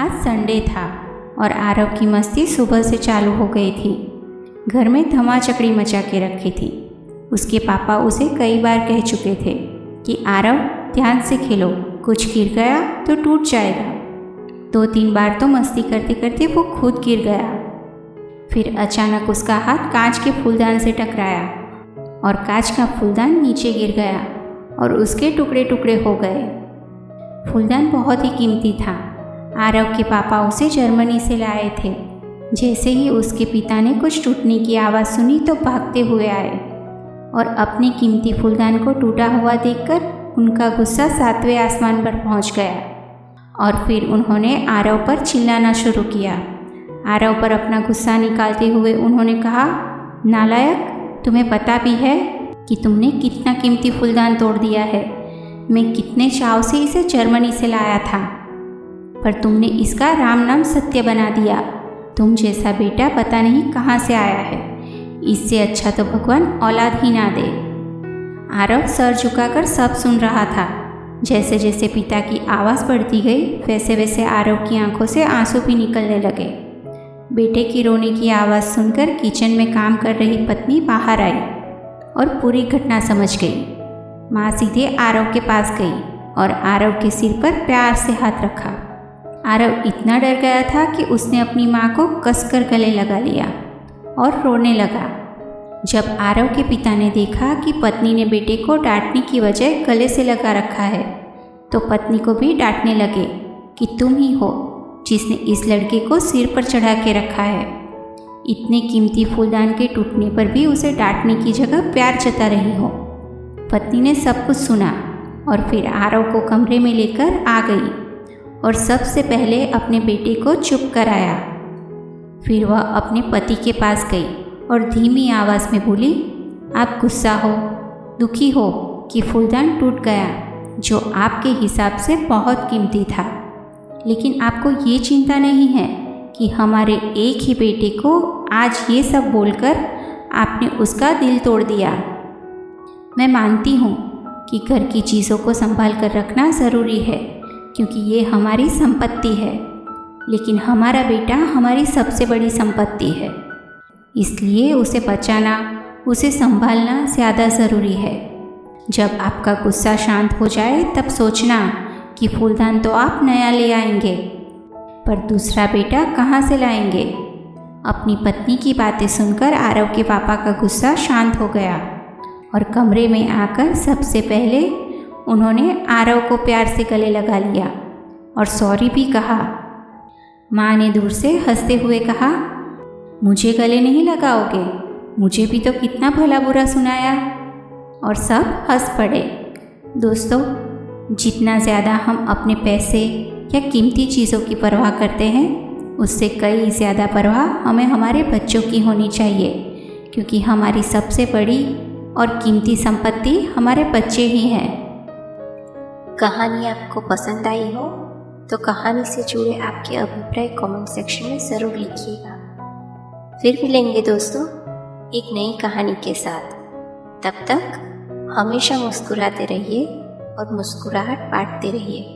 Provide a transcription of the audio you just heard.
आज संडे था और आरव की मस्ती सुबह से चालू हो गई थी। घर में धमाचकड़ी मचा के रखी थी। उसके पापा उसे कई बार कह चुके थे कि आरव ध्यान से खेलो, कुछ गिर गया तो टूट जाएगा। 2-3 बार तो मस्ती करते करते वो खुद गिर गया। फिर अचानक उसका हाथ कांच के फूलदान से टकराया और कांच का फूलदान नीचे गिर गया और उसके टुकड़े टुकड़े हो गए। फूलदान बहुत ही कीमती था। आरव के पापा उसे जर्मनी से लाए थे। जैसे ही उसके पिता ने कुछ टूटने की आवाज़ सुनी तो भागते हुए आए और अपने कीमती फूलदान को टूटा हुआ देखकर उनका गुस्सा 7वें आसमान पर पहुंच गया और फिर उन्होंने आरव पर चिल्लाना शुरू किया। आरव पर अपना गुस्सा निकालते हुए उन्होंने कहा, नालायक, तुम्हें पता भी है कि तुमने कितना कीमती फूलदान तोड़ दिया है। मैं कितने चाव से इसे जर्मनी से लाया था, पर तुमने इसका राम नाम सत्य बना दिया। तुम जैसा बेटा पता नहीं कहाँ से आया है। इससे अच्छा तो भगवान औलाद ही ना दे। आरव सर झुकाकर सब सुन रहा था। जैसे जैसे पिता की आवाज़ बढ़ती गई वैसे वैसे आरव की आंखों से आंसू भी निकलने लगे। बेटे की रोने की आवाज़ सुनकर किचन में काम कर रही पत्नी बाहर आई और पूरी घटना समझ गई। माँ सीधे आरव के पास गई और आरव के सिर पर प्यार से हाथ रखा। आरव इतना डर गया था कि उसने अपनी माँ को कसकर गले लगा लिया और रोने लगा। जब आरव के पिता ने देखा कि पत्नी ने बेटे को डांटने की बजाय गले से लगा रखा है तो पत्नी को भी डांटने लगे कि तुम ही हो जिसने इस लड़के को सिर पर चढ़ा के रखा है। इतने कीमती फूलदान के टूटने पर भी उसे डांटने की जगह प्यार जता रही हो। पत्नी ने सब कुछ सुना और फिर आरव को कमरे में लेकर आ गई और सबसे पहले अपने बेटे को चुप कराया। फिर वह अपने पति के पास गई और धीमी आवाज़ में बोली, आप गुस्सा हो, दुखी हो कि फूलदान टूट गया जो आपके हिसाब से बहुत कीमती था, लेकिन आपको ये चिंता नहीं है कि हमारे एक ही बेटे को आज ये सब बोलकर आपने उसका दिल तोड़ दिया। मैं मानती हूँ कि घर की चीज़ों को संभाल कर रखना ज़रूरी है क्योंकि ये हमारी संपत्ति है, लेकिन हमारा बेटा हमारी सबसे बड़ी संपत्ति है, इसलिए उसे बचाना, उसे संभालना ज़्यादा ज़रूरी है। जब आपका गुस्सा शांत हो जाए तब सोचना कि फूलदान तो आप नया ले आएंगे, पर दूसरा बेटा कहाँ से लाएंगे। अपनी पत्नी की बातें सुनकर आरव के पापा का गुस्सा शांत हो गया और कमरे में आकर सबसे पहले उन्होंने आरव को प्यार से गले लगा लिया और सॉरी भी कहा। माँ ने दूर से हंसते हुए कहा, मुझे गले नहीं लगाओगे, मुझे भी तो कितना भला बुरा सुनाया। और सब हंस पड़े। दोस्तों, जितना ज़्यादा हम अपने पैसे या कीमती चीज़ों की परवाह करते हैं उससे कई ज़्यादा परवाह हमें हमारे बच्चों की होनी चाहिए, क्योंकि हमारी सबसे बड़ी और कीमती संपत्ति हमारे बच्चे ही हैं। कहानी आपको पसंद आई हो तो कहानी से जुड़े आपके अभिप्राय कमेंट सेक्शन में ज़रूर लिखिएगा। फिर मिलेंगे दोस्तों एक नई कहानी के साथ। तब तक हमेशा मुस्कुराते रहिए और मुस्कुराहट बांटते रहिए।